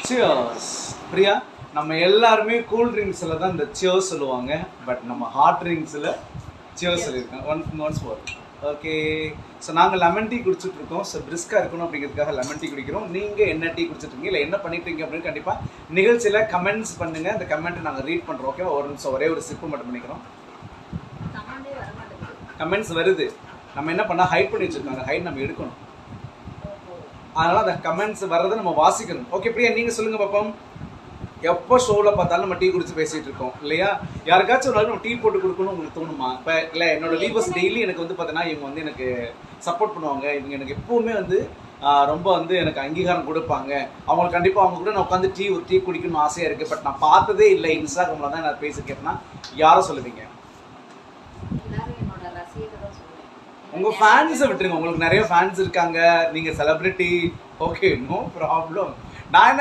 Cheers. Priya, நம்ம எல்லாருமே cool ட்ரிங்க்ஸில் தான் இந்த சியர்ஸ் சொல்லுவாங்க, பட் நம்ம ஹாட் ட்ரிங்க்ஸில் சியர்ஸ் சொல்லியிருக்கோம். Once more. ஓகே, ஸோ நாங்கள் லெமன் டீ குடிச்சிட்டு இருக்கோம். ஸோ பிரிஸ்காக இருக்கணும் அப்படிங்கிறதுக்காக லெமன் டீ குடிக்கிறோம். நீங்கள் என்ன டீ குடிச்சிட்ருக்கீங்க, இல்லை என்ன பண்ணிட்டுருக்கீங்க அப்படின்னு கண்டிப்பாக நிகழ்ச்சியில் கமெண்ட்ஸ் பண்ணுங்கள். அந்த கமெண்ட்டை நாங்கள் ரீட் பண்ணுறோம். ஓகே, ஒரு நிமிஷம் ஒரே ஒரு சிப்பு மட்டும் பண்ணிக்கிறோம். கமெண்ட்ஸ் வருது, நம்ம என்ன பண்ணால் ஹைட் பண்ணி வச்சுருக்காங்க. ஹைட் நம்ம எடுக்கணும், அதனால் அந்த கமெண்ட்ஸ் வர்றதை நம்ம வாசிக்கணும். ஓகே பிரியா, நீங்கள் சொல்லுங்கள் பாப்போம். எப்போ ஷோவில் பார்த்தாலும் நம்ம டீ குடிச்சு பேசிகிட்டு இருக்கோம் இல்லையா? யாருக்காச்சும் ஒரு நாள் நம்ம டீ போட்டு கொடுக்கணும் உங்களுக்கு தோணுமா? இப்போ இல்லை, என்னோட வீவர்ஸ் டெய்லி எனக்கு வந்து பார்த்தீங்கன்னா இவங்க வந்து எனக்கு சப்போர்ட் பண்ணுவாங்க, இவங்க எனக்கு எப்போவுமே வந்து ரொம்ப வந்து எனக்கு அங்கீகாரம் கொடுப்பாங்க, அவங்களுக்கு கண்டிப்பாக அவங்க கூட நான் உட்காந்து ஒரு டீ குடிக்கணும்னு ஆசையாக இருக்குது, பட் நான் பார்த்ததே இல்லை, இன்ஸ்டாகிராமில் தான் நான் பேசியிருக்கேன்னா யாரை சொல்லுவீங்க? உங்கள் ஃபேன்ஸை விட்டுருங்க. உங்களுக்கு நிறைய ஃபேன்ஸ் இருக்காங்க, நீங்கள் செலிப்ரிட்டி. Okay, no problem. நான்